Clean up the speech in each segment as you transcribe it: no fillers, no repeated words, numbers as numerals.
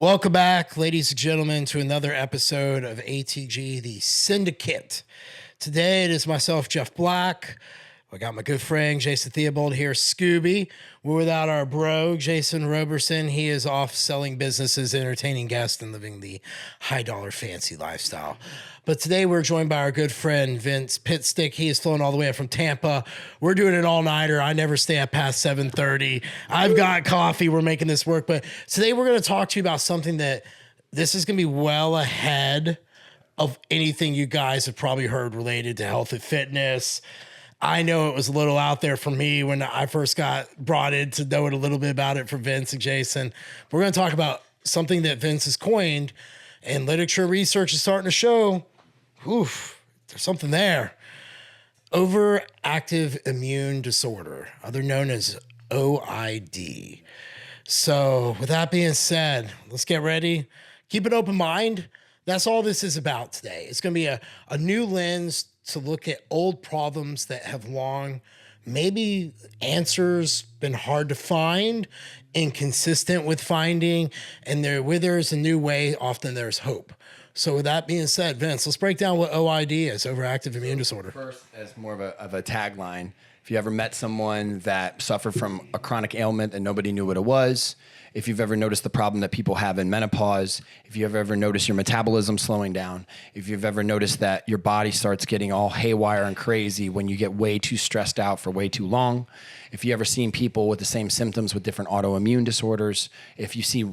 Welcome back, ladies and gentlemen, to another episode of ATG, the Syndicate. Today it is myself, Jeff Black. I got my good friend, Jason Theobald here, Scooby. We're without our bro, Jason Roberson. He is off selling businesses, entertaining guests, and living the high-dollar fancy lifestyle. But today we're joined by our good friend, Vince Pitstick. He is flown all the way up from Tampa. We're doing an all-nighter. I never stay up past 7:30. I've got coffee. We're making this work. But today we're going to talk to you about something that this is going to be well ahead of anything you guys have probably heard related to health and fitness. I know it was a little out there for me when I first got brought in to know it a little bit about it from Vince and Jason. We're going to talk about something that Vince has coined, and literature research is starting to show, there's something there. Overactive Immune Disorder, other known as OID. So with that being said, let's get ready. Keep an open mind. That's all this is about today. It's going to be a new lens to look at old problems that have long, maybe answers been hard to find, inconsistent with finding, and where there's a new way, often there's hope. So with that being said, Vince, let's break down what OID is, Overactive Immune Disorder. First, as more of a tagline, if you ever met someone that suffered from a chronic ailment and nobody knew what it was, if you've ever noticed the problem that people have in menopause, if you've ever noticed your metabolism slowing down, if you've ever noticed that your body starts getting all haywire and crazy when you get way too stressed out for way too long, if you ever seen people with the same symptoms with different autoimmune disorders, if you see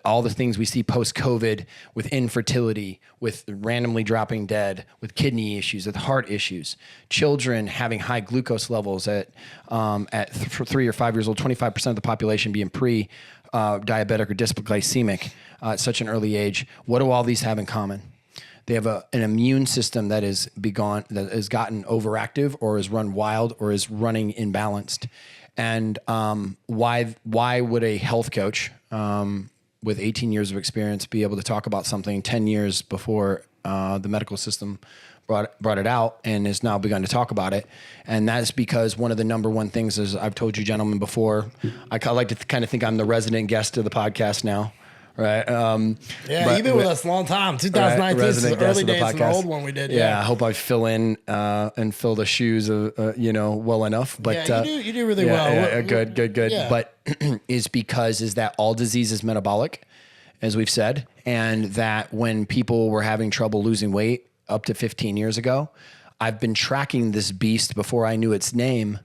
all the things we see post-COVID with infertility, with randomly dropping dead, with kidney issues, with heart issues, children having high glucose levels at 3 or 5 years old, 25% of the population being diabetic or dysglycemic at such an early age. What do all these have in common? They have an immune system that has gotten overactive or is run wild or is running imbalanced. And why would a health coach with 18 years of experience be able to talk about something 10 years before the medical system brought it out and has now begun to talk about it? And that's because one of the number one things, as I've told you gentlemen before, I like to kind of think I'm the resident guest of the podcast now. Right. You've been with us a long time. 2019 is the early days of the old one we did. Yeah. I hope I fill in and fill the shoes of, well enough. But you do really well. Yeah, good. Yeah. But is that all disease is metabolic, as we've said, and that when people were having trouble losing weight up to 15 years ago, I've been tracking this beast before I knew its name.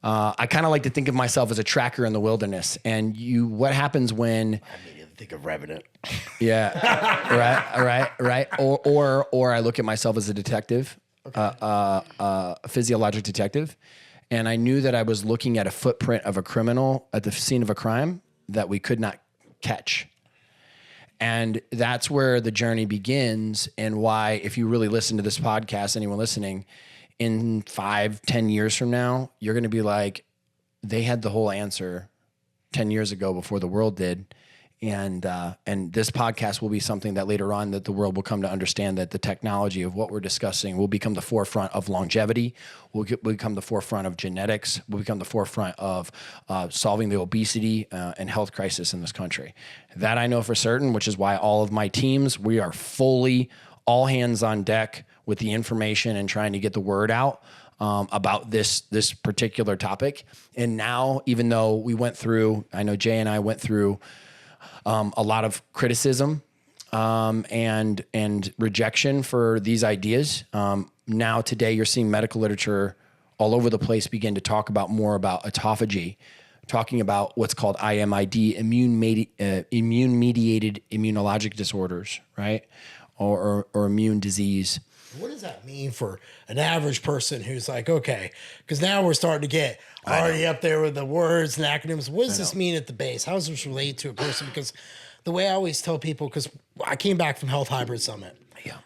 I kind of like to think of myself as a tracker in the wilderness. And what happens when... Think of Revenant. Yeah. Right. Or I look at myself as a detective, a physiologic detective. And I knew that I was looking at a footprint of a criminal at the scene of a crime that we could not catch. And that's where the journey begins, and why, if you really listen to this podcast, anyone listening, in 5-10 years from now, you're going to be like, they had the whole answer 10 years ago before the world did. And this podcast will be something that later on that the world will come to understand, that the technology of what we're discussing will become the forefront of longevity, will become the forefront of genetics, will become the forefront of solving the obesity and health crisis in this country. That I know for certain, which is why all of my teams, we are fully all hands on deck with the information and trying to get the word out about this particular topic. And now, even though we went through, I know Jay and I went through a lot of criticism and rejection for these ideas. Now today you're seeing medical literature all over the place begin to talk about more about autophagy, talking about what's called IMID, immune-mediated immunologic disorders, right? Or immune disease. What does that mean for an average person who's like, okay, because now we're starting to get already up there with the words and acronyms. What does this mean at the base? How does this relate to a person? Because the way I always tell people, because I came back from Health Hybrid Summit,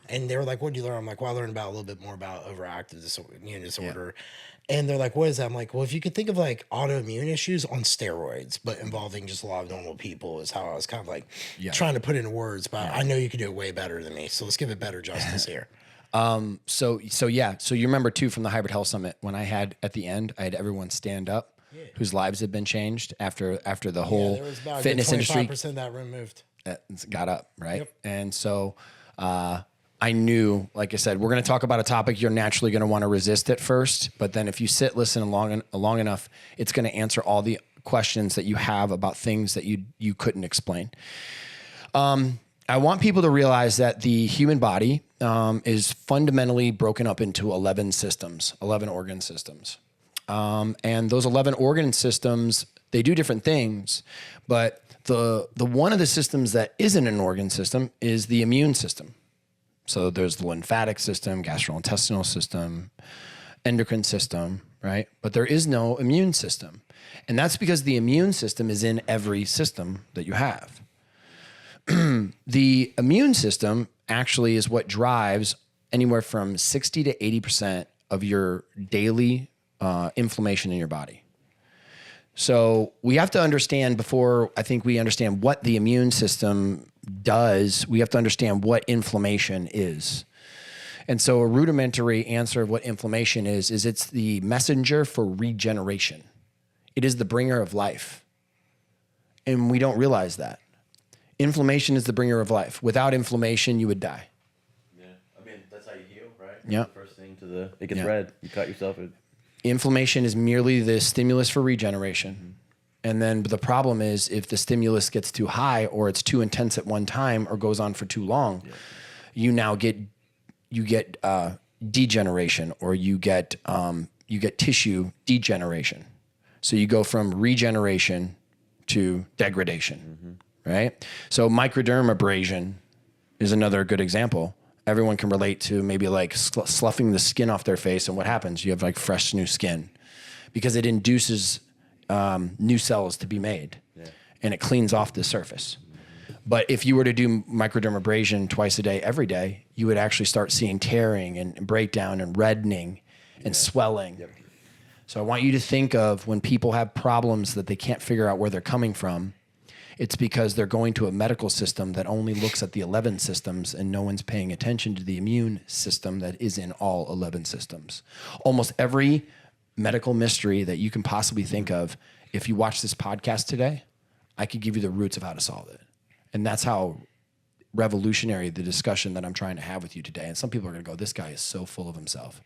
and they were like, what did you learn? I'm like, well, I learned about a little bit more about overactive immune disorder. Yeah. And they're like, what is that? I'm like, well, if you could think of like autoimmune issues on steroids, but involving just a lot of normal people, is how I was kind of like trying to put into words. But I know you could do it way better than me. So let's give it better justice here. So you remember too from the Hybrid Health Summit when I had at the end, I had everyone stand up whose lives had been changed after the whole there was about fitness industry. 25% of that room moved. got up, right? Yep. And so I knew, like I said, we're going to talk about a topic you're naturally going to want to resist at first, but then if you sit, listen long enough, it's going to answer all the questions that you have about things that you couldn't explain. I want people to realize that the human body is fundamentally broken up into 11 systems, 11 organ systems. And those 11 organ systems, they do different things, but the one of the systems that isn't an organ system is the immune system. So there's the lymphatic system, gastrointestinal system, endocrine system, right? But there is no immune system. And that's because the immune system is in every system that you have. The immune system actually is what drives anywhere from 60 to 80% of your daily inflammation in your body. So we have to understand, before I think we understand what the immune system does, we have to understand what inflammation is. And so a rudimentary answer of what inflammation is it's the messenger for regeneration. It is the bringer of life. And we don't realize that. Inflammation is the bringer of life. Without inflammation, you would die. Yeah, I mean, that's how you heal, right? Yeah. The first thing it gets red. You cut yourself. Inflammation is merely the stimulus for regeneration. Mm-hmm. And then the problem is if the stimulus gets too high or it's too intense at one time or goes on for too long, you now get degeneration, or you get tissue degeneration. So you go from regeneration to degradation, right? So microdermabrasion is another good example. Everyone can relate to maybe like sloughing the skin off their face, and what happens? You have like fresh new skin because it induces new cells to be made, and it cleans off the surface. But if you were to do microdermabrasion twice a day, every day, you would actually start seeing tearing and breakdown and reddening and swelling. Yep. So I want you to think of when people have problems that they can't figure out where they're coming from, it's because they're going to a medical system that only looks at the 11 systems, and no one's paying attention to the immune system that is in all 11 systems. Almost every medical mystery that you can possibly think of, if you watch this podcast today, I could give you the roots of how to solve it. And that's how revolutionary the discussion that I'm trying to have with you today. And some people are going to go, this guy is so full of himself.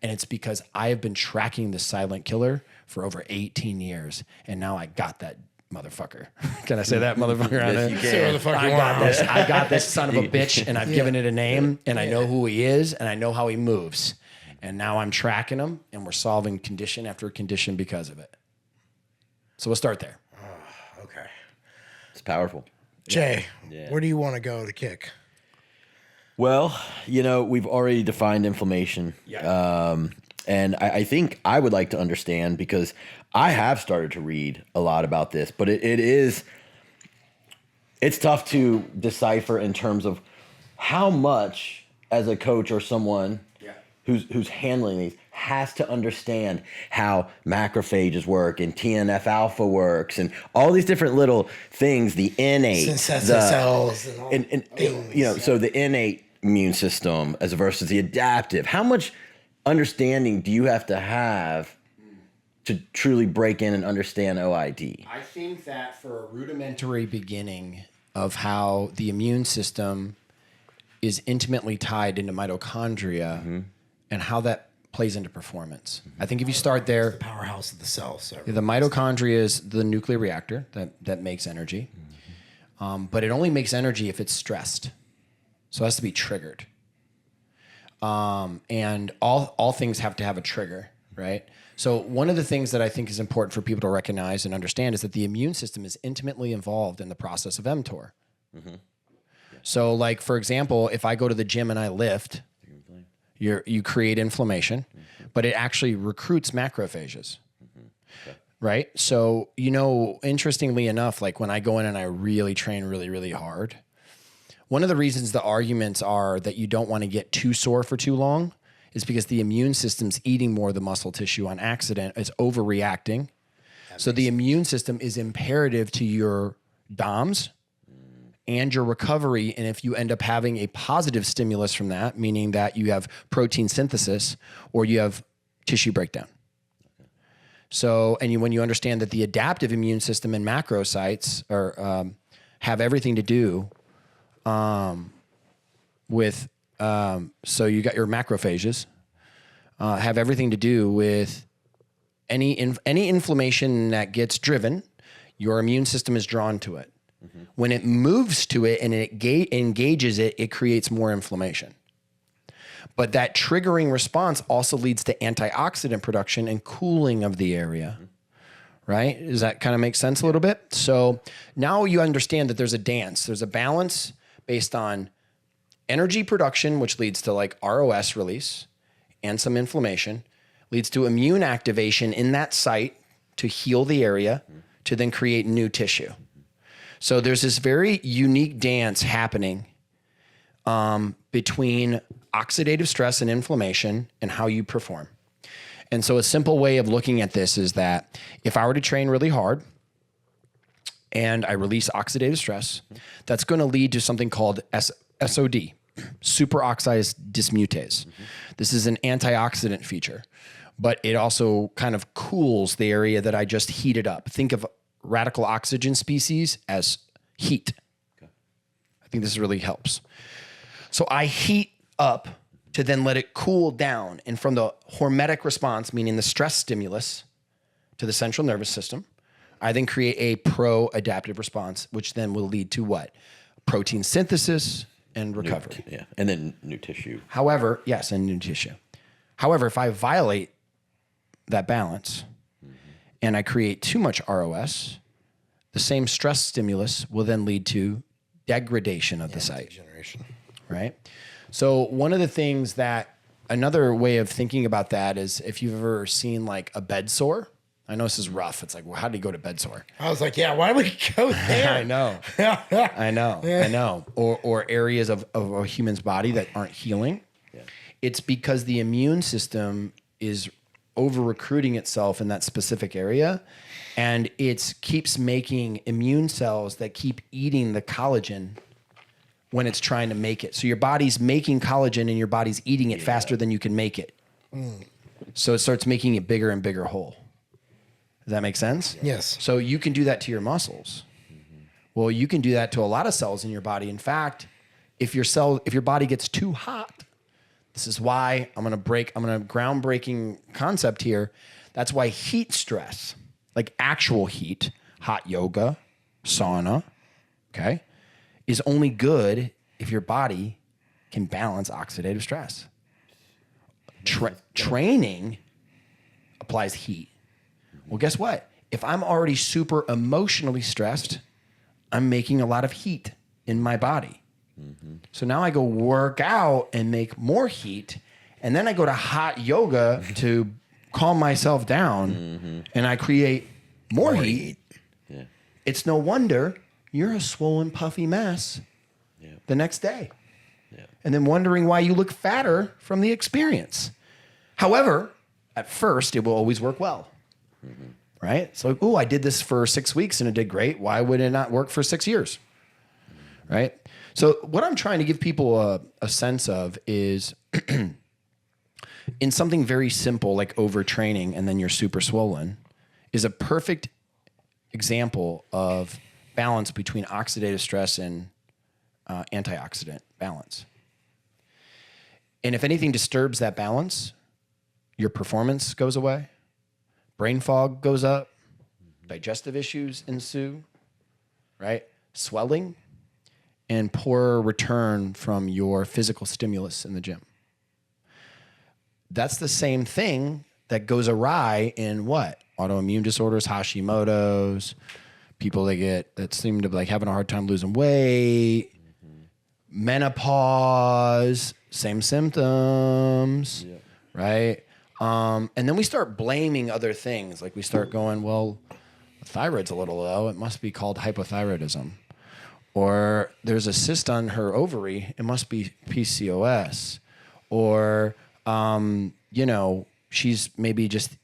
And it's because I have been tracking this silent killer for over 18 years. And now I got that motherfucker. Can I say that motherfucker? Yes, you can. I got this son of a bitch, and I've given it a name, and I know who he is, and I know how he moves. And now I'm tracking him, and we're solving condition after condition because of it. So we'll start there. Okay. It's powerful. Jay, where do you want to go to kick? Well, we've already defined inflammation. Yeah. And I think I would like to understand, because I have started to read a lot about this, but it's tough to decipher in terms of how much, as a coach or someone who's handling these, has to understand how macrophages work and TNF alpha works and all these different little things, the innate cells and all things. So the innate immune system as versus the adaptive. How much understanding do you have to truly break in and understand OID? I think that for a rudimentary beginning of how the immune system is intimately tied into mitochondria and how that plays into performance. I think if you start there, the powerhouse of the cell. So the mitochondria is the nuclear reactor that makes energy, but it only makes energy if it's stressed. So it has to be triggered. And all things have to have a trigger, right? So one of the things that I think is important for people to recognize and understand is that the immune system is intimately involved in the process of mTOR. So like, for example, if I go to the gym and I lift, you create inflammation, but it actually recruits macrophages, right? So, interestingly enough, like when I go in and I really train really, really hard, one of the reasons the arguments are that you don't want to get too sore for too long is because the immune system's eating more of the muscle tissue on accident. It's overreacting. So the immune system is imperative to your DOMs and your recovery. And if you end up having a positive stimulus from that, meaning that you have protein synthesis or you have tissue breakdown. So, when you understand that the adaptive immune system and macrocytes have everything to do with, so you got your macrophages, have everything to do with any inflammation that gets driven, your immune system is drawn to it. Mm-hmm. When it moves to it and it engages it, it creates more inflammation. But that triggering response also leads to antioxidant production and cooling of the area. Mm-hmm. Right? Does that kind of make sense a little bit? So now you understand that there's a dance. There's a balance based on energy production, which leads to like ROS release and some inflammation, leads to immune activation in that site to heal the area, to then create new tissue. So there's this very unique dance happening between oxidative stress and inflammation and how you perform. And so a simple way of looking at this is that if I were to train really hard and I release oxidative stress, that's going to lead to something called SOD, superoxidase dismutase. Mm-hmm. This is an antioxidant feature, but it also kind of cools the area that I just heated up. Think of radical oxygen species as heat. Okay. I think this really helps. So I heat up to then let it cool down. And from the hormetic response, meaning the stress stimulus to the central nervous system, I then create a pro-adaptive response, which then will lead to what? Protein synthesis and recovery. Yeah, and then new tissue. However, yes, and new tissue. However, if I violate that balance and I create too much ROS, the same stress stimulus will then lead to degradation of the site. Degeneration. Right? So one of the things that, another way of thinking about that is if you've ever seen like a bed sore. I know this is rough. It's like, well, how do you go to bed sore? I was like, yeah, why would we go there? I know. Or areas of a human's body that aren't healing. Yeah. It's because the immune system is over recruiting itself in that specific area. And it keeps making immune cells that keep eating the collagen when it's trying to make it. So your body's making collagen and your body's eating it faster than you can make it. Mm. So it starts making it bigger and bigger whole. Does that make sense? Yes. So you can do that to your muscles. Mm-hmm. Well, you can do that to a lot of cells in your body. In fact, if your body gets too hot, this is why I'm going to groundbreaking concept here. That's why heat stress, like actual heat, hot yoga, sauna, okay, is only good if your body can balance oxidative stress. Training applies heat. Well, guess what? If I'm already super emotionally stressed, I'm making a lot of heat in my body. Mm-hmm. So now I go work out and make more heat, and then I go to hot yoga to calm myself down, and I create more heat. Yeah. It's no wonder you're a swollen, puffy mess the next day. Yeah. And then wondering why you look fatter from the experience. However, at first, it will always work well. Mm-hmm. Right? So, oh, I did this for 6 weeks and it did great. Why would it not work for 6 years? Mm-hmm. Right? So what I'm trying to give people a sense of is in something very simple like overtraining and then you're super swollen is a perfect example of balance between oxidative stress and antioxidant balance. And if anything disturbs that balance, your performance goes away, brain fog goes up, digestive issues ensue, right? Swelling, and poor return from your physical stimulus in the gym. That's the same thing that goes awry in what? Autoimmune disorders, Hashimoto's, people that seem to be like having a hard time losing weight, menopause, same symptoms, right? And then we start blaming other things. Like we start going, well, the thyroid's a little low. It must be called hypothyroidism. Or there's a cyst on her ovary. It must be PCOS. Or, she's maybe just,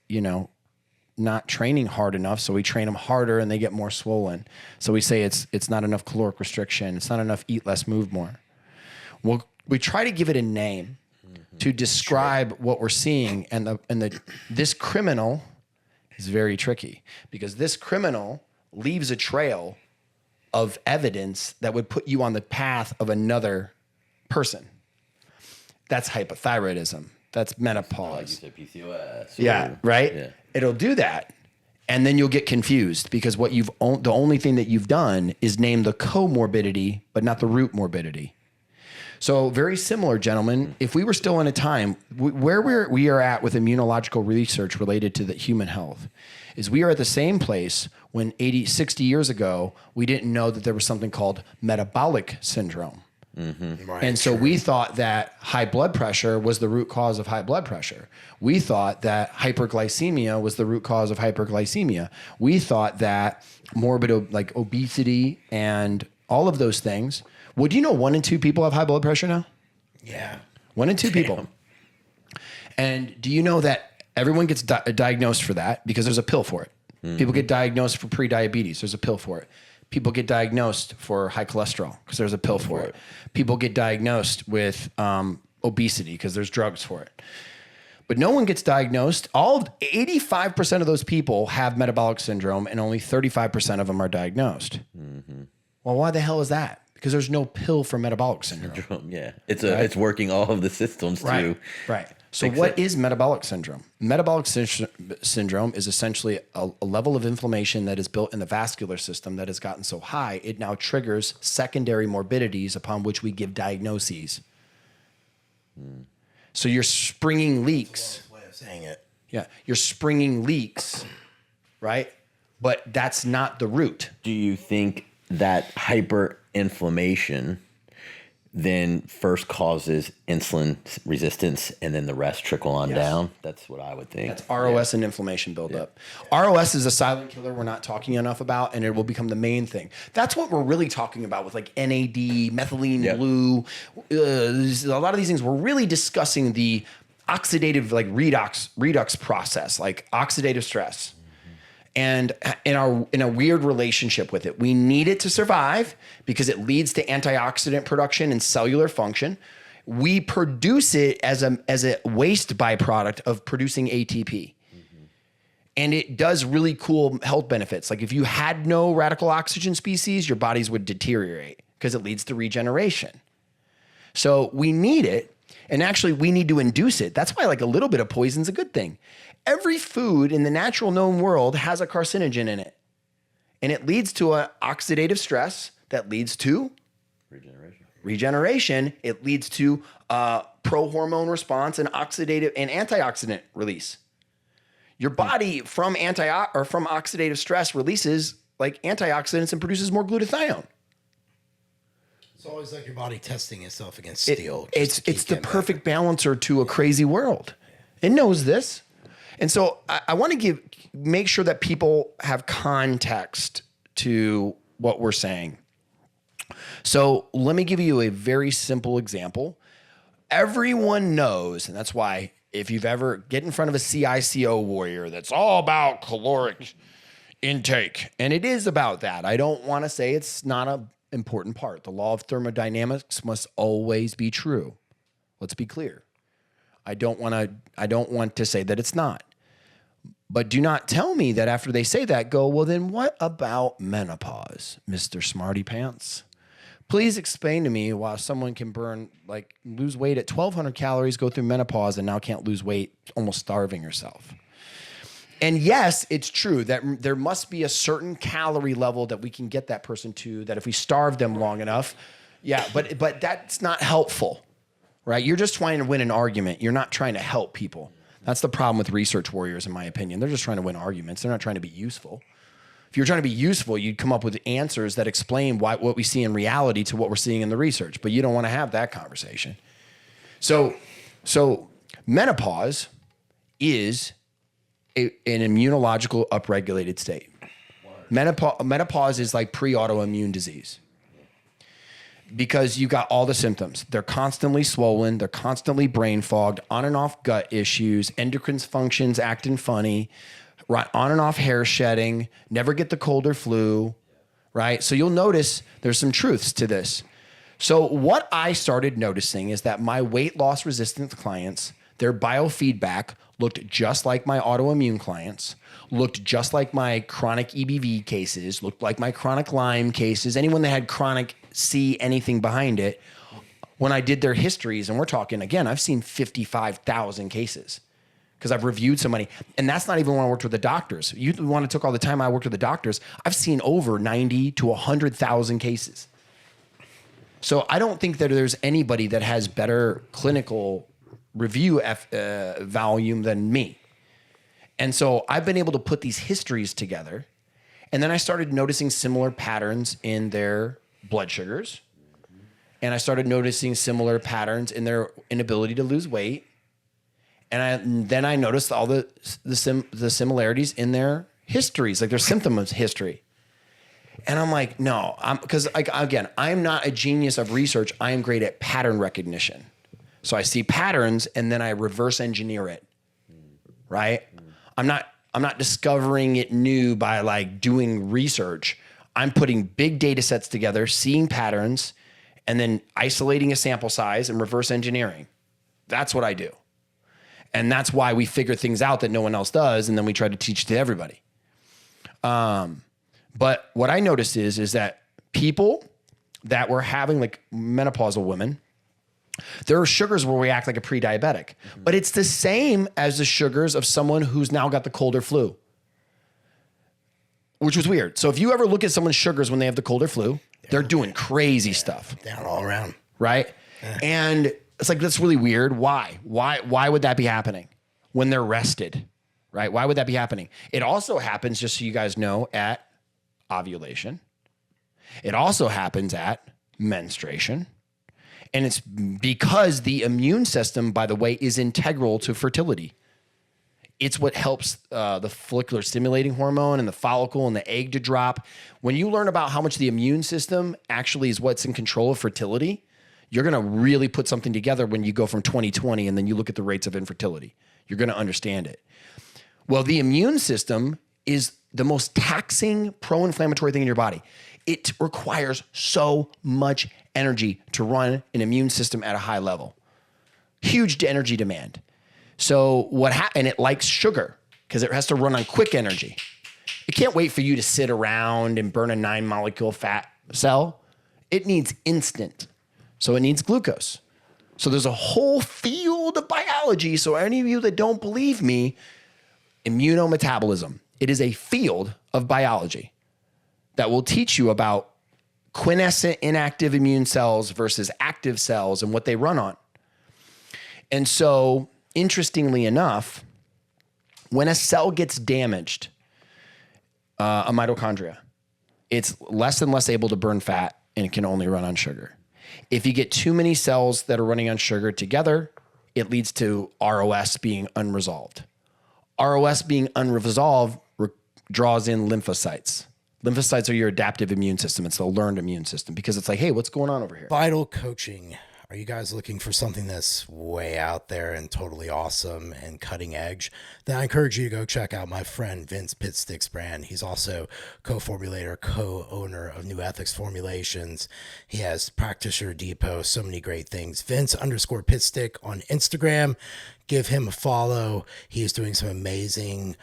not training hard enough. So we train them harder and they get more swollen. So we say it's not enough caloric restriction. It's not enough eat less, move more. Well, we try to give it a name to describe what we're seeing. And this criminal is very tricky because this criminal leaves a trail of evidence that would put you on the path of another person. That's hypothyroidism. That's menopause. Like you said, PCOS. Yeah, right? Yeah. It'll do that. And then you'll get confused because the only thing that you've done is name the comorbidity, but not the root morbidity. So very similar, gentlemen. If we were still in a time where we are at with immunological research related to the human health, is we are at the same place when 60 years ago, we didn't know that there was something called metabolic syndrome. Mm-hmm. Right, and so we thought that high blood pressure was the root cause of high blood pressure. We thought that hyperglycemia was the root cause of hyperglycemia. We thought that morbid, like obesity and all of those things. Well, do you know 1 in 2 people have high blood pressure now? Yeah. 1 in 2 people. And do you know that everyone gets diagnosed for that because there's a pill for it? Mm-hmm. People get diagnosed for pre-diabetes. There's a pill for it. People get diagnosed for high cholesterol because there's a pill for it. People get diagnosed with obesity because there's drugs for it. But no one gets diagnosed. 85% of those people have metabolic syndrome and only 35% of them are diagnosed. Mm-hmm. Well, why the hell is that? Because there's no pill for metabolic syndrome. Yeah, it's working all of the systems too. Right. So what is metabolic syndrome? Metabolic syndrome is essentially a level of inflammation that is built in the vascular system that has gotten so high, it now triggers secondary morbidities upon which we give diagnoses. So you're springing leaks. Way of saying it. Yeah, you're springing leaks, right? But that's not the root. Do you think that hyperinflammation then first causes insulin resistance and then the rest trickle on down? That's what I would think. That's ROS and inflammation buildup. Yeah. ROS is a silent killer we're not talking enough about, and it will become the main thing. That's what we're really talking about with like NAD, methylene blue. A lot of these things, we're really discussing the oxidative like redox process, like oxidative stress. And in a weird relationship with it. We need it to survive because it leads to antioxidant production and cellular function. We produce it as a waste byproduct of producing ATP. Mm-hmm. And it does really cool health benefits. Like if you had no radical oxygen species, your bodies would deteriorate because it leads to regeneration. So we need it. And actually, we need to induce it. That's why like a little bit of poison is a good thing. Every food in the natural known world has a carcinogen in it. And it leads to an oxidative stress that leads to regeneration. It leads to pro-hormone response and oxidative and antioxidant release. Your body from oxidative stress releases like antioxidants and produces more glutathione. It's always like your body testing itself against steel. It's the perfect balancer to a crazy world. It knows this. And so I want to make sure that people have context to what we're saying. So let me give you a very simple example. Everyone knows, and that's why if you've ever get in front of a CICO warrior that's all about caloric intake, and it is about that. I don't want to say it's not an important part. The law of thermodynamics must always be true. Let's be clear. I don't want to say that it's not. But do not tell me that after they say that, go, well, then what about menopause, Mr. Smarty Pants? Please explain to me why someone can lose weight at 1,200 calories, go through menopause, and now can't lose weight, almost starving herself. And yes, it's true that there must be a certain calorie level that we can get that person to, that if we starve them long enough, but that's not helpful, right? You're just trying to win an argument. You're not trying to help people. That's the problem with research warriors, in my opinion. They're just trying to win arguments. They're not trying to be useful. If you're trying to be useful, you'd come up with answers that explain what we see in reality to what we're seeing in the research. But you don't want to have that conversation. So menopause is an immunological upregulated state. Menopause is like pre-autoimmune disease. Because you got all the symptoms. They're constantly swollen. They're constantly brain fogged, on and off gut issues, endocrine functions acting funny, right? On and off hair shedding, never get the cold or flu, right? So you'll notice there's some truths to this. So what I started noticing is that my weight loss resistant clients, Their biofeedback looked just like my autoimmune clients, looked just like my chronic EBV cases, looked like my chronic Lyme cases, anyone that had chronic C anything behind it. When I did their histories, and we're talking, again, I've seen 55,000 cases because I've reviewed so many. And that's not even when I worked with the doctors. You want to took all the time I worked with the doctors, I've seen over 90 to 100,000 cases. So I don't think that there's anybody that has better clinical review volume than me. And so I've been able to put these histories together. And then I started noticing similar patterns in their blood sugars. And I started noticing similar patterns in their inability to lose weight. And then I noticed all the similarities in their histories, like their symptoms history. And I'm like, no, because again, I'm not a genius of research. I am great at pattern recognition. So I see patterns and then I reverse engineer it, right? I'm not discovering it new by like doing research. I'm putting big data sets together, seeing patterns, and then isolating a sample size and reverse engineering. That's what I do. And that's why we figure things out that no one else does, and then we try to teach to everybody. But what I noticed is that people that were having like menopausal women, their sugars will react like a pre-diabetic, but it's the same as the sugars of someone who's now got the cold or flu, which was weird. So if you ever look at someone's sugars when they have the cold or flu, they're doing crazy stuff. Down all around. Right? Yeah. And it's like, that's really weird. Why? Why would that be happening when they're rested? Right? Why would that be happening? It also happens, just so you guys know, at ovulation. It also happens at menstruation. And it's because the immune system, by the way, is integral to fertility. It's what helps the follicular stimulating hormone and the follicle and the egg to drop. When you learn about how much the immune system actually is what's in control of fertility, you're going to really put something together when you go from 2020 and then you look at the rates of infertility. You're going to understand it. Well, the immune system is the most taxing pro-inflammatory thing in your body. It requires so much energy to run an immune system at a high level. Huge energy demand. So and it likes sugar because it has to run on quick energy. It can't wait for you to sit around and burn a 9-molecule fat cell. It needs instant. So it needs glucose. So there's a whole field of biology. So any of you that don't believe me, immunometabolism. It is a field of biology that will teach you about quiescent inactive immune cells versus active cells and what they run on. And so, interestingly enough, when a cell gets damaged, a mitochondria, it's less and less able to burn fat and it can only run on sugar. If you get too many cells that are running on sugar together, it leads to ROS being unresolved. ROS being unresolved draws in lymphocytes. Lymphocytes are your adaptive immune system. It's the learned immune system because it's like, hey, what's going on over here? Vital coaching. Are you guys looking for something that's way out there and totally awesome and cutting edge? Then I encourage you to go check out my friend Vince Pitstick's brand. He's also co-formulator, co-owner of New Ethics Formulations. He has Practitioner Depot, so many great things. Vince_Pitstick on Instagram. Give him a follow. He is doing some amazing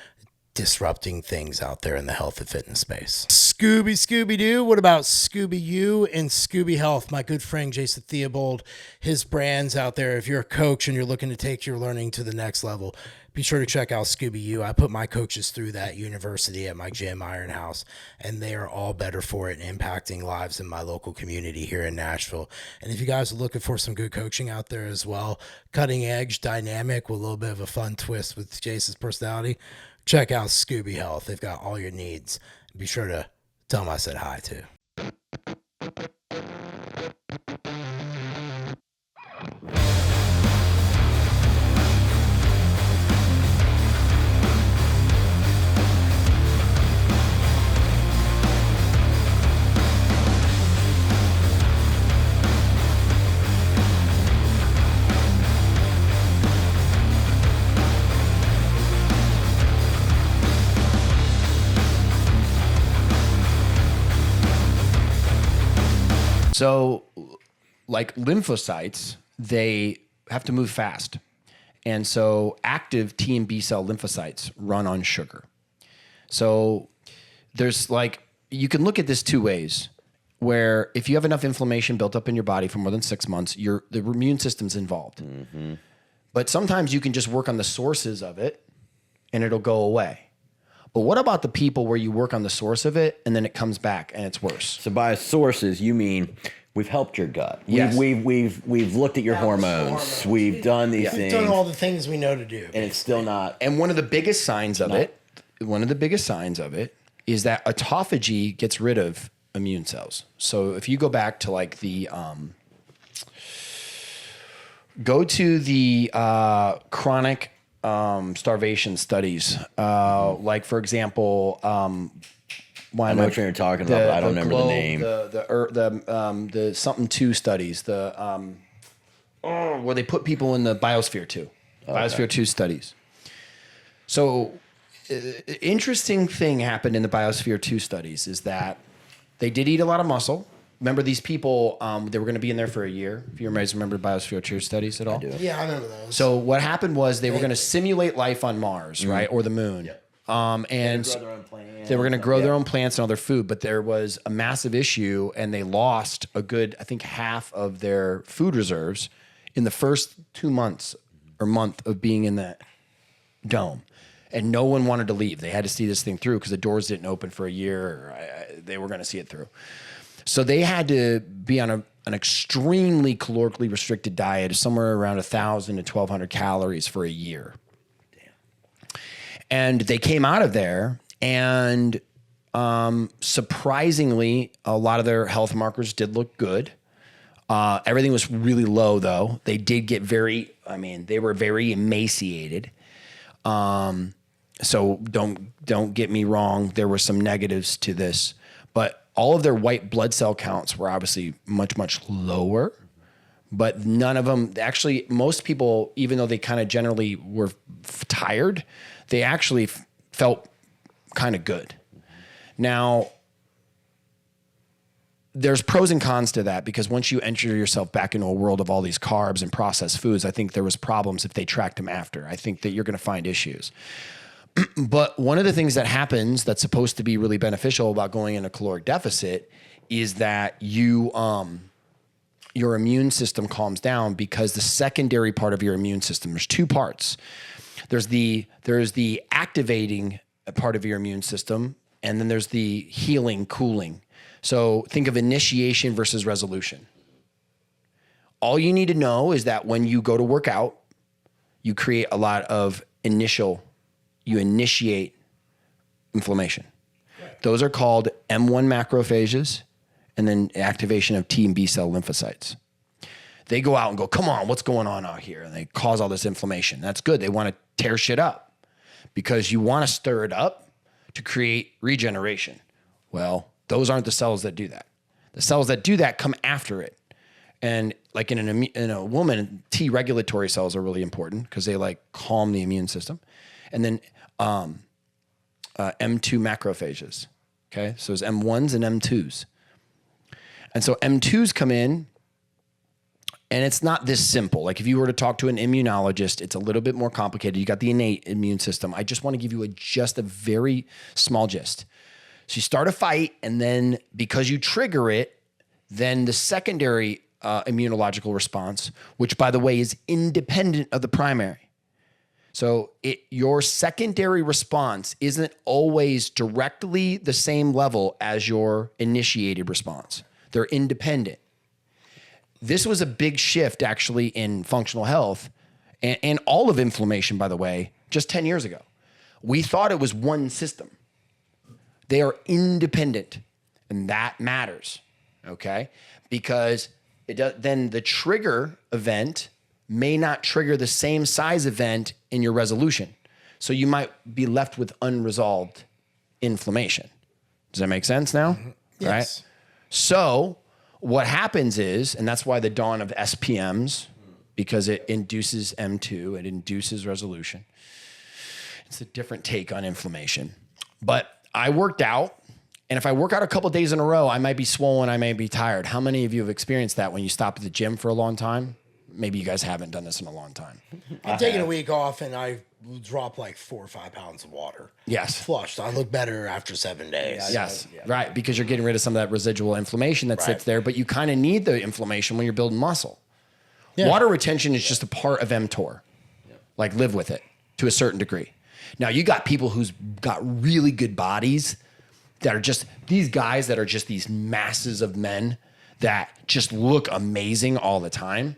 disrupting things out there in the health and fitness space. Scooby-Doo. What about Scooby-U and Scooby Health? My good friend Jason Theobald, his brands out there. If you're a coach and you're looking to take your learning to the next level, be sure to check out Scooby-U. I put my coaches through that university at my gym, Iron House, and they are all better for it and impacting lives in my local community here in Nashville. And if you guys are looking for some good coaching out there as well, cutting edge, dynamic, with a little bit of a fun twist with Jason's personality, check out Scooby Health. They've got all your needs. Be sure to tell them I said hi too. So like lymphocytes, they have to move fast. And so active T and B cell lymphocytes run on sugar. So there's you can look at this two ways, where if you have enough inflammation built up in your body for more than 6 months, the immune system's involved. Mm-hmm. But sometimes you can just work on the sources of it and it'll go away. But what about the people where you work on the source of it and then it comes back and it's worse? So by sources, you mean we've helped your gut. Yes. We've looked at your hormones. We've done these things. We've done all the things we know to do. And it's still not. And one of the biggest signs of it is that autophagy gets rid of immune cells. So if you go back to chronic starvation studies, for example, I know what you're talking about, but I don't remember the name. The something 2 studies, where they put people in the biosphere 2, biosphere 2 studies. So interesting thing happened in the biosphere 2 studies is that they did eat a lot of muscle. Remember these people, they were going to be in there for a year. If you guys remember Biosphere 2 studies at all? I do. Yeah, I remember those. So what happened was they were going to simulate life on Mars, right? Or the moon. Yeah. And Grow their own plants. they were going to grow their own plants and all their food, but there was a massive issue and they lost a good, I think, half of their food reserves in the first 2 months or month of being in that dome. And no one wanted to leave. They had to see this thing through because the doors didn't open for a year. They were going to see it through. So they had to be on an extremely calorically restricted diet of somewhere around 1,000 to 1,200 calories for a year. Damn. And they came out of there and surprisingly, a lot of their health markers did look good. Everything was really low though. They did get they were very emaciated. So don't get me wrong. There were some negatives to this, but all of their white blood cell counts were obviously much, much lower, but none of them, actually, most people, even though they kind of generally were tired, they actually felt kind of good. Now, there's pros and cons to that because once you enter yourself back into a world of all these carbs and processed foods, I think there was problems if they tracked them after. I think that you're going to find issues. But one of the things that happens that's supposed to be really beneficial about going in a caloric deficit is that your immune system calms down because the secondary part of your immune system, there's 2 parts. There's the activating part of your immune system, and then there's the healing, cooling. So think of initiation versus resolution. All you need to know is that when you go to work out, you create a lot of you initiate inflammation. Right. Those are called M1 macrophages and then activation of T and B cell lymphocytes. They go out and go, come on, what's going on out here? And they cause all this inflammation. That's good. They want to tear shit up because you want to stir it up to create regeneration. Well, those aren't the cells that do that. The cells that do that come after it. And like in a woman, T regulatory cells are really important because they calm the immune system. And then M2 macrophages. Okay, so there's M1s and M2s. And so M2s come in, and it's not this simple. Like if you were to talk to an immunologist, it's a little bit more complicated. You got the innate immune system. I just want to give you just a very small gist. So you start a fight, and then because you trigger it, then the secondary immunological response, which by the way is independent of the primary. So your secondary response isn't always directly the same level as your initiated response. They're independent. This was a big shift actually in functional health and all of inflammation, by the way, just 10 years ago. We thought it was one system. They are independent, and that matters, okay? Because then the trigger event may not trigger the same size event in your resolution. So you might be left with unresolved inflammation. Does that make sense now? Mm-hmm. Yes. Right? So what happens is, and that's why the dawn of SPMs, because it induces M2, it induces resolution. It's a different take on inflammation. But I worked out, and if I work out a couple days in a row, I might be swollen, I may be tired. How many of you have experienced that when you stop at the gym for a long time? maybe you guys haven't done this in a long time. I'm taking a week off and I drop like 4 or 5 pounds of water. Yes. Flushed. I look better after 7 days. Yes, right, because you're getting rid of some of that residual inflammation that sits there, but you kind of need the inflammation when you're building muscle. Yeah. Water retention is just a part of mTOR. Like, live with it to a certain degree. Now, you got people who's got really good bodies that are just these guys that are just these masses of men that just look amazing all the time.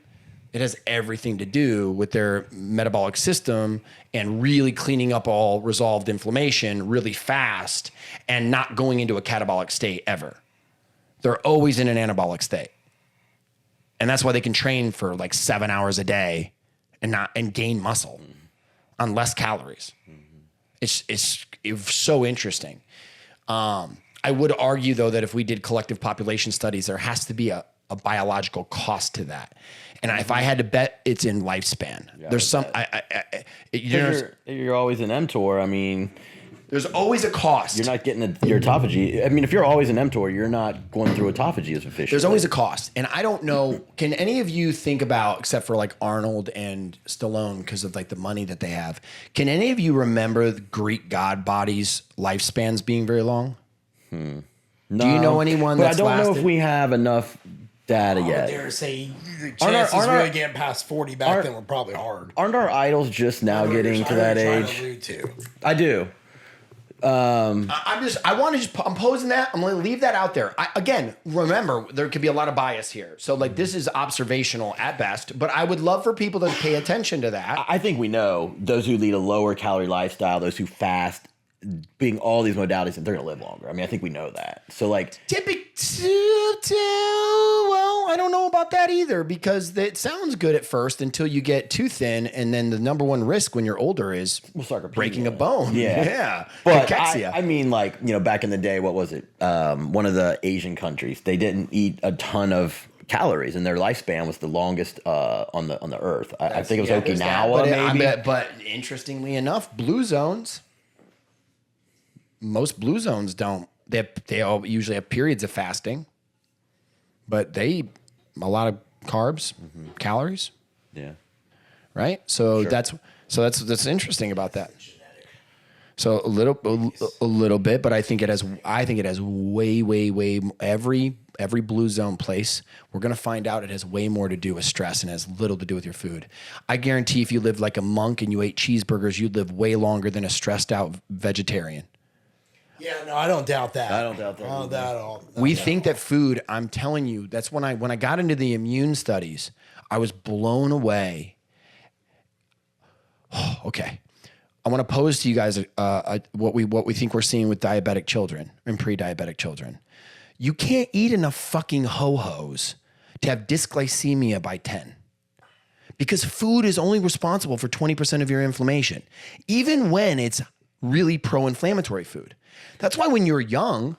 It has everything to do with their metabolic system and really cleaning up all resolved inflammation really fast and not going into a catabolic state ever. They're always in an anabolic state. And that's why they can train for like 7 hours a day and gain muscle on less calories. It's so interesting. I would argue, though, that if we did collective population studies, there has to be a biological cost to that. And if I had to bet, it's in lifespan. Yeah, there's some. You're always in mTOR. I mean, there's always a cost. You're not getting your autophagy. I mean, if you're always in mTOR, you're not going through autophagy as efficiently. There's always a cost. And I don't know, can any of you think about, except for like Arnold and Stallone because of like the money that they have, can any of you remember the Greek god bodies' lifespans being very long? No, do you know anyone that's But I don't lasted? know if we have enough data yet. Dare say the chances really getting past 40 back then were probably hard. Aren't our idols just now getting to that age? I do. I'm posing that. I'm going to leave that out there. Again, remember, there could be a lot of bias here. So like this is observational at best, but I would love for people to pay attention to that. I think we know those who lead a lower calorie lifestyle, those who fast, being all these modalities, they're going to live longer. I mean, I think we know that. So like well, I don't know about that either because it sounds good at first until you get too thin. And then the number one risk when you're older is breaking a bone. Yeah. But I mean, like, you know, back in the day, what was it? One of the Asian countries, they didn't eat a ton of calories and their lifespan was the longest on the earth. I think it was Okinawa, maybe. But interestingly enough, blue zones, most blue zones don't. They all usually have periods of fasting, but they eat a lot of carbs, calories. Yeah. Right. So that's interesting about that. So a little bit, but I think it has way every blue zone place. We're gonna find out it has way more to do with stress and has little to do with your food. I guarantee if you lived like a monk and you ate cheeseburgers, you'd live way longer than a stressed out vegetarian. Yeah, no, I don't doubt that. I don't doubt that. I don't doubt at all. We think that food, I'm telling you, that's when I got into the immune studies, I was blown away. Okay. I want to pose to you guys what we think we're seeing with diabetic children and pre-diabetic children. You can't eat enough fucking ho-hos to have dysglycemia by 10. Because food is only responsible for 20% of your inflammation, even when it's really pro-inflammatory food. That's why when you're young,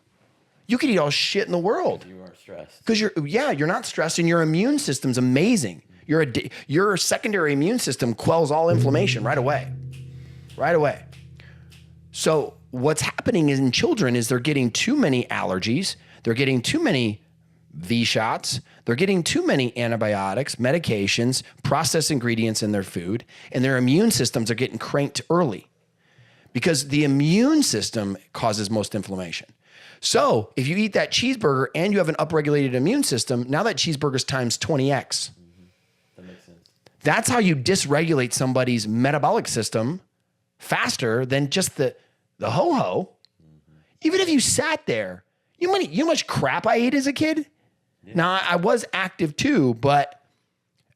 you could eat all shit in the world. You aren't stressed. Because you're not stressed and your immune system's amazing. Your secondary immune system quells all inflammation right away. Right away. So what's happening in children is they're getting too many allergies. They're getting too many V shots. They're getting too many antibiotics, medications, processed ingredients in their food, and their immune systems are getting cranked early. Because the immune system causes most inflammation. So if you eat that cheeseburger and you have an upregulated immune system, now that cheeseburger's times 20x. That makes sense. That's how you dysregulate somebody's metabolic system faster than just the ho-ho. Even if you sat there, you know how much crap I ate as a kid? Yeah. Now, I was active too, but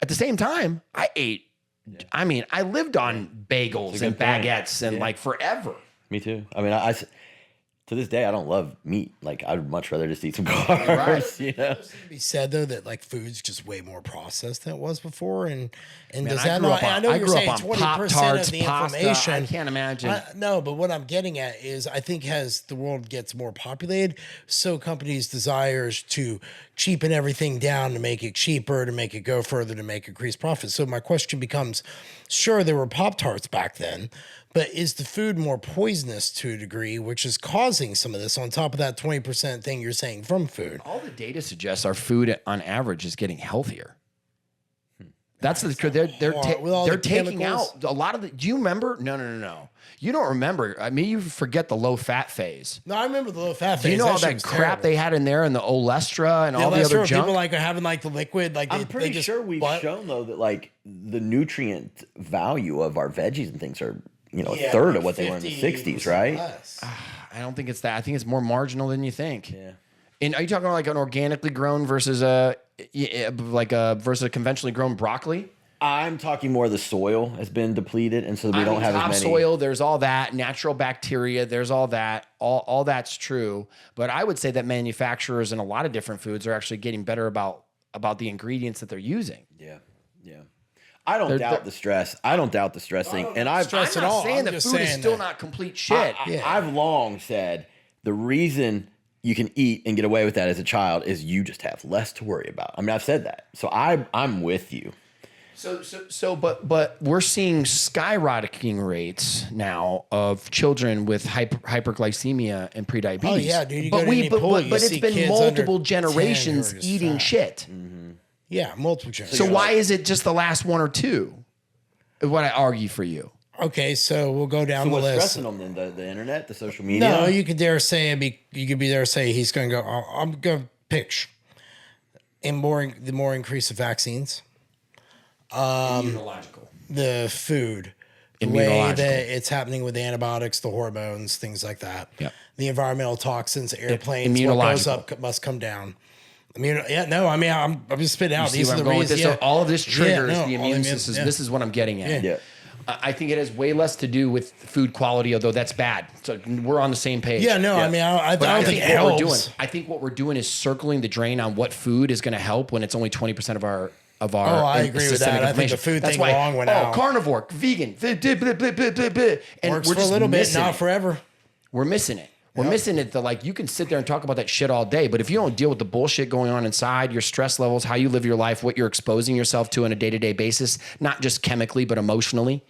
at the same time, I ate. Yeah. I mean, I lived on bagels and baguettes and like forever. Me too. I mean, I to this day, I don't love meat. Like, I'd much rather just eat some carbs. Right. You know? It to be said though that like food's just way more processed than it was before, and Man, does that not? I know you're saying 20% of the inflammation. I can't imagine. No, but what I'm getting at is I think as the world gets more populated, so companies' desires to cheapen everything down to make it cheaper, to make it go further, to make increased profits. So my question becomes: sure, there were Pop-Tarts back then. But is the food more poisonous to a degree, which is causing some of this on top of that 20% thing you're saying from food? All the data suggests our food on average is getting healthier. That's the they're with all they're the taking chemicals? out a lot of the. Do you remember? No. You don't remember. I mean, you forget the low fat phase. No, I remember the low fat phase. Do you know all shit that was crap terrible. they had in there and the Olestra and all the other junk? People like are having like the liquid. Like I'm pretty sure we've shown though that like the nutrient value of our veggies and things are a third of what they were in the 60s, right? I don't think it's that. I think it's more marginal than you think. Yeah. And are you talking about like an organically grown versus versus a conventionally grown broccoli? I'm talking more the soil has been depleted, and so we don't have as many. Topsoil, there's all that. Natural bacteria, there's all that. All that's true. But I would say that manufacturers in a lot of different foods are actually getting better about the ingredients that they're using. Yeah. I don't doubt the stress. I don't doubt the stress thing. And I'm I'm not saying that food is still not complete shit. I've long said the reason you can eat and get away with that as a child is you just have less to worry about. I mean, I've said that. So I'm with you. But we're seeing skyrocketing rates now of children with hyperglycemia and prediabetes. Oh yeah, dude. You go to any pool, you but it's see been kids multiple under 10 who are generations just eating fat. shit. Yeah, multiple generations. So why is it just the last one or two? Is what I argue for you. Okay, so we'll go down So the what's list. stressing them then? The internet, the social media? No, you could dare say you could be there say he's going to go. I'm going to pitch. And the more increase of vaccines, Immunological. the food, the way that it's happening with the antibiotics, the hormones, things like that. Yeah. The environmental toxins, airplanes, what goes Immunological. up must come down. I'm just spitting out. See These where are I'm the going with reasons. this? So all of this triggers no, the all immune the system. yeah. This is what I'm getting at. Yeah. I think it has way less to do with food quality, although that's bad. So we're on the same page. Yeah, no, I mean, I But don't think it what we're doing, helps. I think what we're doing is circling the drain on what food is going to help when it's only 20% of our I agree with systemic that. I think the inflammation. food That's thing why, long went out. Carnivore, vegan, and Works we're for a just little bit, missing not it. forever. We're missing it. We're missing it. You can sit there and talk about that shit all day, but if you don't deal with the bullshit going on inside, your stress levels, how you live your life, what you're exposing yourself to on a day-to-day basis, not just chemically, but emotionally,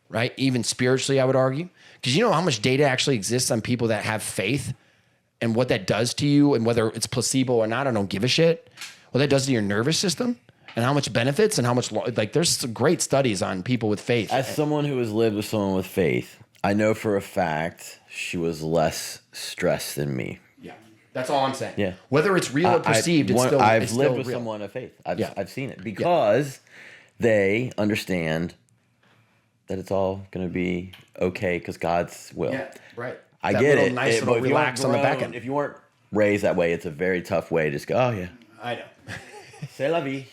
right? Even spiritually, I would argue. Because you know how much data actually exists on people that have faith and what that does to you, and whether it's placebo or not, I don't give a shit. What that does to your nervous system and how much benefits and how much, there's some great studies on people with faith. As someone who has lived with someone with faith, I know for a fact she was less stressed than me. Yeah. That's all I'm saying. Yeah. Whether it's real or perceived, I've it's lived still with real. someone of faith. Yeah. I've seen it because they understand that it's all going to be okay because God's will. Yeah, right. I That get little it. nice But little if you weren't relax on the back grown- end. If you weren't raised that way, it's a very tough way to just go, oh yeah, I know. c'est la vie.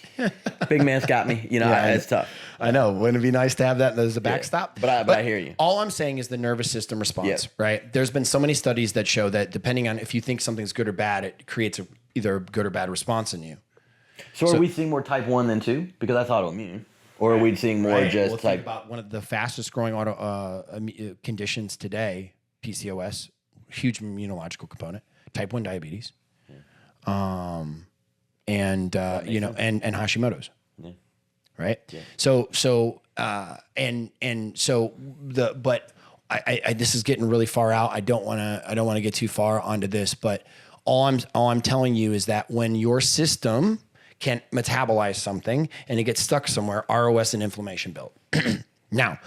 Big man's got me. It's tough. I know. Wouldn't it be nice to have that as a backstop? But I hear you. All I'm saying is the nervous system response, Yeah. right? There's been so many studies that show that depending on if you think something's good or bad, it creates either a good or bad response in you. So are we seeing more type 1 than 2? Because that's autoimmune. Or are we seeing more just Well, type... think about one of the fastest growing conditions today, PCOS, huge immunological component, type 1 diabetes, and Hashimoto's. Yeah. Right. Yeah. But this is getting really far out. I don't want to get too far onto this, but all I'm telling you is that when your system can't metabolize something and it gets stuck somewhere, ROS and inflammation build. Now,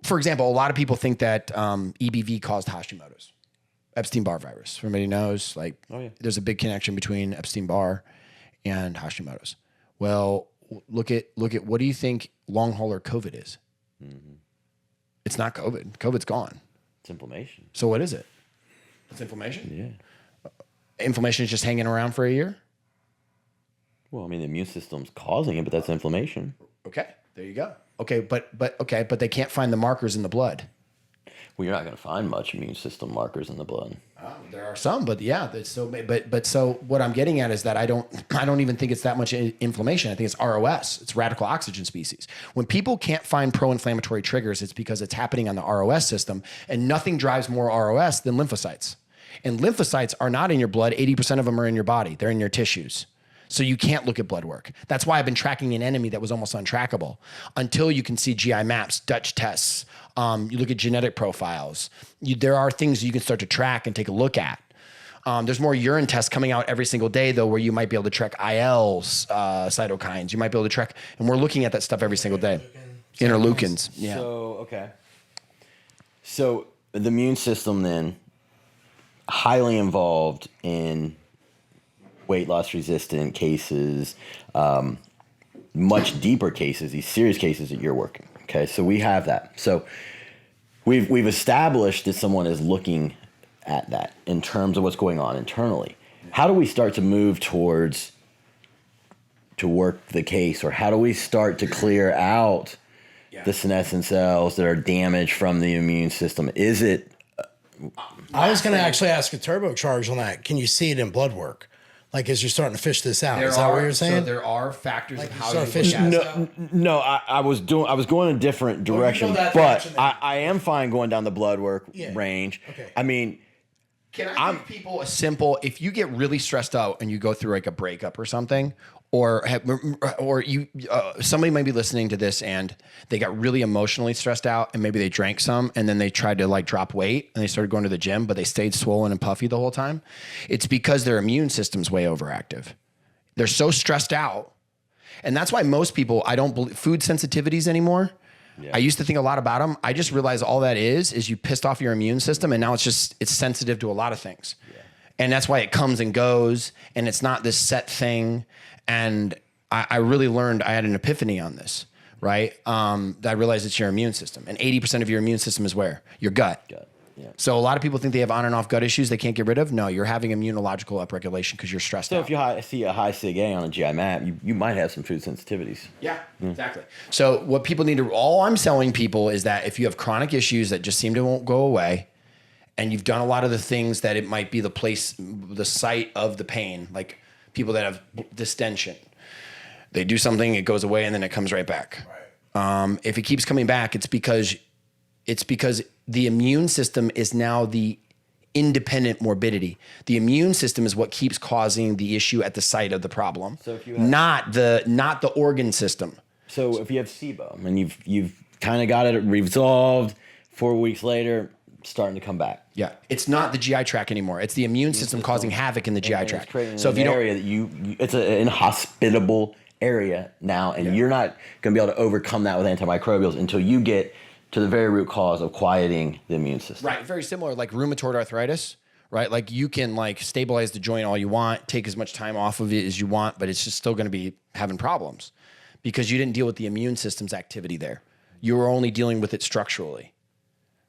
for example, a lot of people think that EBV caused Hashimoto's, Epstein-Barr virus. Everybody knows, there's a big connection between Epstein-Barr and Hashimoto's. Well, look at what do you think long hauler COVID is? Mm-hmm. It's not COVID. COVID's gone. It's inflammation. So what is it? It's inflammation? Yeah. Inflammation is just hanging around for a year? Well, I mean, the immune system's causing it, but that's inflammation. Okay, there you go. Okay, but they can't find the markers in the blood. Well, you're not going to find much immune system markers in the blood. There are some, but yeah, so what I'm getting at is that I don't even think it's that much inflammation. I think it's ROS. It's radical oxygen species. When people can't find pro-inflammatory triggers, it's because it's happening on the ROS system, and nothing drives more ROS than lymphocytes. And lymphocytes are not in your blood. 80% of them are in your body. They're in your tissues. So you can't look at blood work. That's why I've been tracking an enemy that was almost untrackable until you can see GI maps, Dutch tests. You look at genetic profiles. There are things you can start to track and take a look at. There's more urine tests coming out every single day, though, where you might be able to track ILs, cytokines. You might be able to track, and we're looking at that stuff every single day. Interleukins. Yeah. So the immune system then highly involved in weight loss resistant cases, much deeper cases, these serious cases that you're working. Okay, so we have that. So we've established that someone is looking at that in terms of what's going on internally. How do we start to move towards to work the case, or how do we start to clear out the senescent cells that are damaged from the immune system? Is it? I was going to actually ask a turbocharge on that. Can you see it in blood work? Like, as you're starting to fish this out, is that what you're saying? So there are factors of how start you fishing. look at it. No, I was going a different direction, that but direction then. I am fine going down the blood work range. Okay. I mean, Can I give people a simple, if you get really stressed out and you go through like a breakup or something, or somebody might be listening to this and they got really emotionally stressed out and maybe they drank some and then they tried to like drop weight and they started going to the gym, but they stayed swollen and puffy the whole time. It's because their immune system's way overactive. They're so stressed out. And that's why most people, I don't believe food sensitivities anymore. Yeah. I used to think a lot about them. I just realized all that is you pissed off your immune system, and now it's sensitive to a lot of things. Yeah. And that's why it comes and goes, and it's not this set thing. And I really learned, I had an epiphany on this, right? I realized it's your immune system, and 80% of your immune system is where? Your gut. Yeah. So a lot of people think they have on and off gut issues they can't get rid of. No, you're having immunological upregulation because you're stressed out. So if you see a high Sig-A on a GI map, you might have some food sensitivities. Yeah, exactly. So what people need to, all I'm telling people is that if you have chronic issues that just seem to won't go away, and you've done a lot of the things that it might be the site of the pain, like people that have distension, they do something, it goes away, and then it comes right back. Right. If it keeps coming back, it's because the immune system is now the independent morbidity. The immune system is what keeps causing the issue at the site of the problem, so if you have, not the organ system. So if you have SIBO and you've kind of got it resolved, 4 weeks later, starting to come back. Yeah, it's not the GI tract anymore. It's the immune system causing havoc in the GI tract. So if you don't, area that it's an inhospitable area now, and you're not going to be able to overcome that with antimicrobials until you get to the very root cause of quieting the immune system. Right, very similar, like rheumatoid arthritis, right? Like you can like stabilize the joint all you want, take as much time off of it as you want, but it's just still going to be having problems because you didn't deal with the immune system's activity there. You were only dealing with it structurally.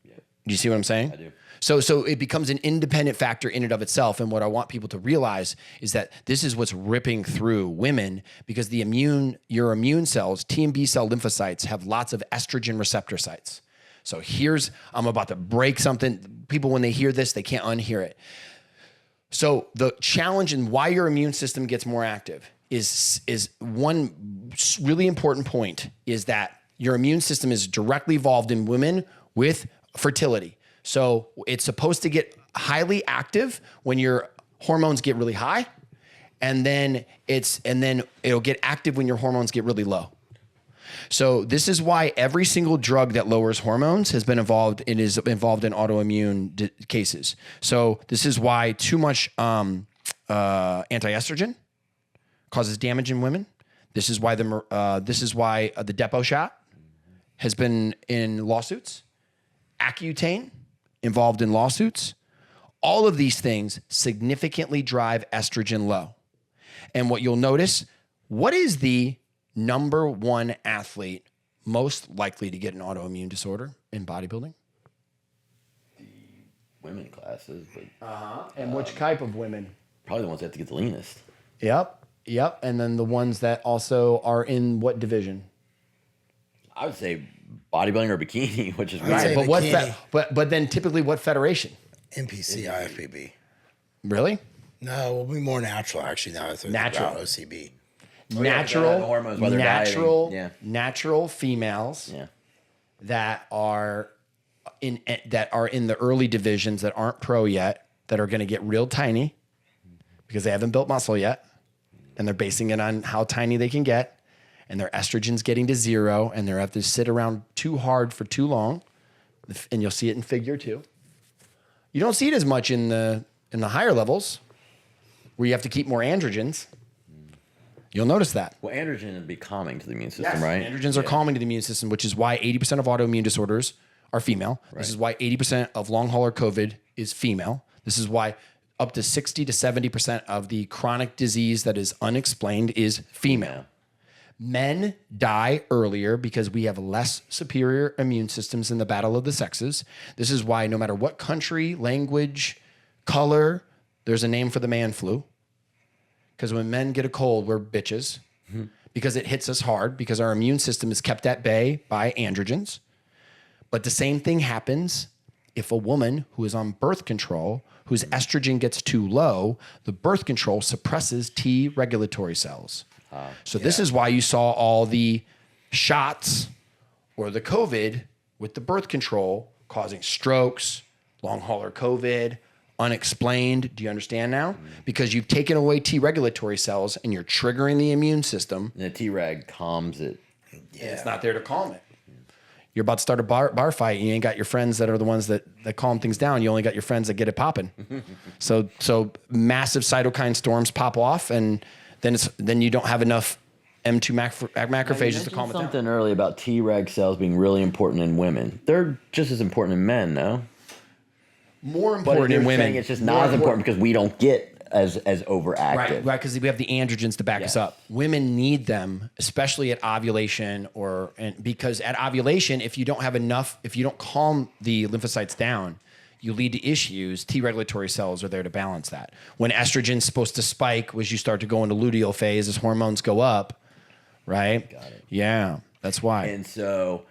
Yeah. Do you see what I'm saying? I do. So it becomes an independent factor in and of itself. And what I want people to realize is that this is what's ripping through women because your immune cells, T and B cell lymphocytes, have lots of estrogen receptor sites. So I'm about to break something. People, when they hear this, they can't unhear it. So the challenge and why your immune system gets more active is one really important point is that your immune system is directly involved in women with fertility. So it's supposed to get highly active when your hormones get really high, and then it'll get active when your hormones get really low. So this is why every single drug that lowers hormones has been involved in autoimmune cases. So this is why too much anti-estrogen causes damage in women. This is why the Depo shot has been in lawsuits. Accutane involved in lawsuits. All of these things significantly drive estrogen low. And what you'll notice, what is the number one athlete most likely to get an autoimmune disorder in bodybuilding? The women classes, but And which type of women? probably the ones that have to get the leanest. Yep. And then the ones that also are in what division? I would say bodybuilding or bikini, which is I'd say weird. But then typically what federation? NPC, IFBB. Really? No, we'll be more natural actually now. Natural. OCB. Natural, the hormones while they're dieting. natural females that are in the early divisions that aren't pro yet, that are going to get real tiny because they haven't built muscle yet, and they're basing it on how tiny they can get, and their estrogen's getting to zero, and they have to sit around too hard for too long, and you'll see it in figure 2. You don't see it as much in the in the higher levels, where you have to keep more androgens, you'll notice that. Well, androgen would be calming to the immune system, right? Androgens are calming to the immune system, which is why 80% of autoimmune disorders are female. Right. This is why 80% of long hauler COVID is female. This is why up to 60 to 70% of the chronic disease that is unexplained is female. Men die earlier because we have less superior immune systems in the battle of the sexes. This is why no matter what country, language, color, there's a name for the man flu. Because when men get a cold, we're bitches. Because it hits us hard, because our immune system is kept at bay by androgens. But the same thing happens if a woman who is on birth control, whose estrogen gets too low, the birth control suppresses T regulatory cells. So this is why you saw all the shots or the COVID with the birth control causing strokes, long hauler COVID, unexplained. Do you understand now? Because you've taken away T regulatory cells and you're triggering the immune system. And the T-reg calms it. Yeah. It's not there to calm it. You're about to start a bar fight. And you ain't got your friends that are the ones that calm things down. You only got your friends that get it popping. So massive cytokine storms pop off, and then you don't have enough M2 macrophages to calm it down. Something early about T-reg cells being really important in women. They're just as important in men, no? More important in women. It's just not as important because we don't get as overactive. Right, because we have the androgens to back us up. Women need them, especially at ovulation, because at ovulation, if you don't calm the lymphocytes down, you lead to issues. T regulatory cells are there to balance that. When estrogen's supposed to spike, as you start to go into luteal phase, as hormones go up, right? Got it. Yeah, that's why. And so,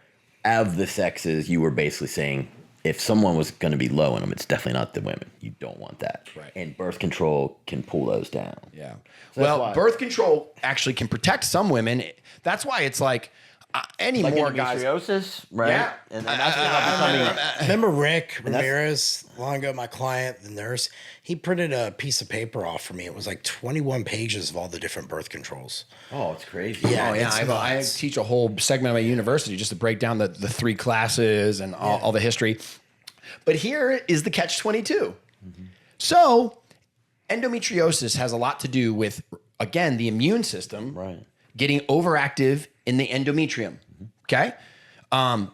of the sexes, you were basically saying, if someone was going to be low in them, it's definitely not the women. You don't want that. Right. And birth control can pull those down. Yeah. So birth control actually can protect some women. That's why it's like more guys. Endometriosis, right? Yeah. And that's what becoming. Remember Rick Ramirez, long ago, my client, the nurse, he printed a piece of paper off for me. It was like 21 pages of all the different birth controls. Oh, it's crazy. Yeah. I teach a whole segment of my university just to break down the 3 classes and all the history. But here is the catch-22. So endometriosis has a lot to do with, again, the immune system getting overactive in the endometrium, okay?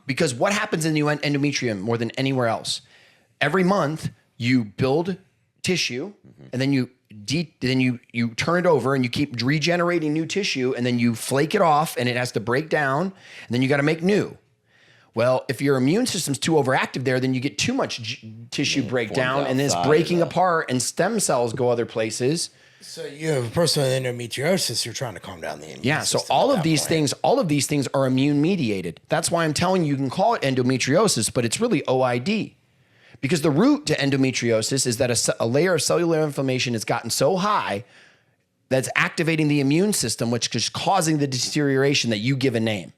Because what happens in the endometrium more than anywhere else? Every month you build tissue, and then you turn it over and you keep regenerating new tissue, and then you flake it off and it has to break down, and then you got to make new. Well, if your immune system's too overactive there, then you get too much tissue breakdown, and then it's breaking apart, and stem cells go other places. So you have a person with endometriosis, you're trying to calm down the immune system. So all of these things are immune mediated. That's why I'm telling you can call it endometriosis, but it's really OID. Because the root to endometriosis is that a layer of cellular inflammation has gotten so high that's activating the immune system, which is causing the deterioration that you give a name.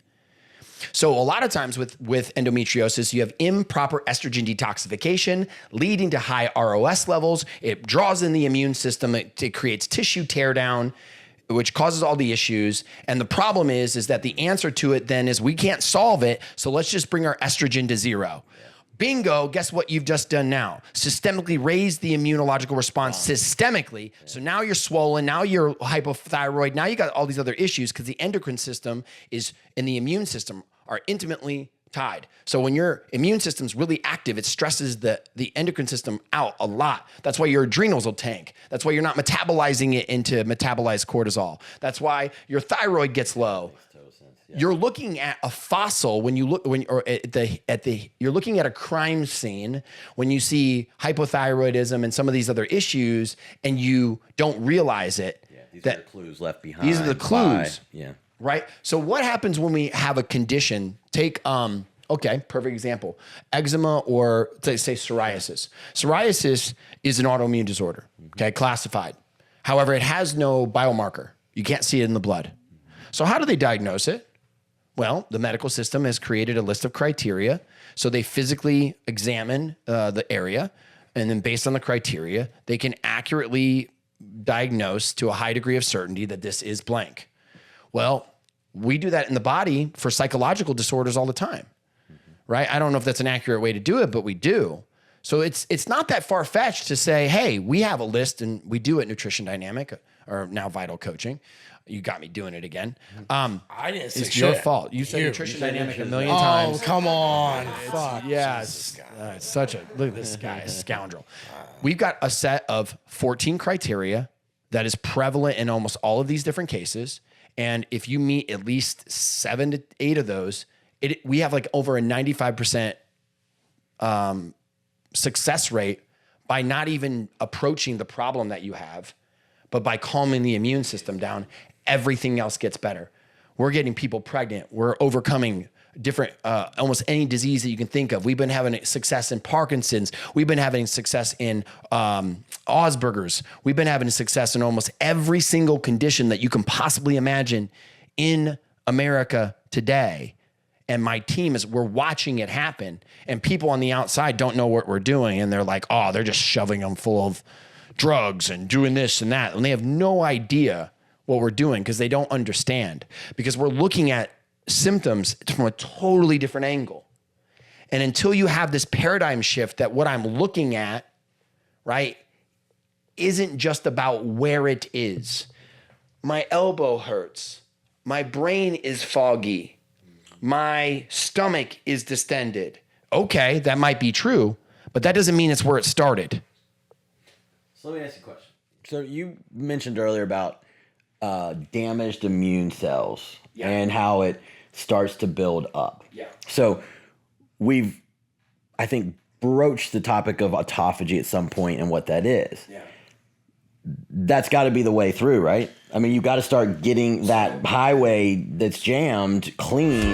So a lot of times with endometriosis, you have improper estrogen detoxification leading to high ROS levels. It draws in the immune system. It creates tissue tear down, which causes all the issues. And the problem is that the answer to it then is we can't solve it, so let's just bring our estrogen to 0. Bingo, guess what you've just done now? Systemically raise the immunological response systemically. So now you're swollen, now you're hypothyroid, now you got all these other issues because the endocrine system and the immune system are intimately tied. So when your immune system's really active, it stresses the endocrine system out a lot. That's why your adrenals will tank. That's why you're not metabolizing it into metabolized cortisol. That's why your thyroid gets low. You're looking at a fossil you're looking at a crime scene when you see hypothyroidism and some of these other issues, and you don't realize it. Yeah, these are the clues left behind. These are the clues. Yeah. Right. So what happens when we have a condition? Take perfect example, eczema or say psoriasis. Psoriasis is an autoimmune disorder. Okay, classified. However, it has no biomarker. You can't see it in the blood. So how do they diagnose it? Well, the medical system has created a list of criteria. So they physically examine the area, and then based on the criteria, they can accurately diagnose to a high degree of certainty that this is blank. Well, we do that in the body for psychological disorders all the time, right? I don't know if that's an accurate way to do it, but we do. So it's not that far fetched to say, hey, we have a list, and we do at Nutrition Dynamic, or now Vital Coaching. You got me doing it again. I didn't say It's shit. your fault. You said Nutrition Dynamic a million times. Oh, come on. Fuck. Yeah, it's such a look at this guy, a scoundrel. We've got a set of 14 criteria that is prevalent in almost all of these different cases. And if you meet at least 7 to 8 of those, we have like over a 95% success rate by not even approaching the problem that you have, but by calming the immune system down, everything else gets better. We're getting people pregnant. We're overcoming different, almost any disease that you can think of. We've been having success in Parkinson's. We've been having success in Asperger's. We've been having success in almost every single condition that you can possibly imagine in America today. And my team we're watching it happen. And people on the outside don't know what we're doing. And they're like, oh, they're just shoving them full of drugs and doing this and that. And they have no idea what we're doing because they don't understand. Because we're looking at symptoms from a totally different angle. And until you have this paradigm shift that what I'm looking at, right, isn't just about where it is. My elbow hurts. My brain is foggy. My stomach is distended. Okay, that might be true, but that doesn't mean it's where it started. So let me ask you a question. So you mentioned earlier about damaged immune cells and how it starts to build up. Yeah. So we've, I think, broached the topic of autophagy at some point and what that is. Yeah. That's got to be the way through, right? I mean, you got to start getting that highway that's jammed clean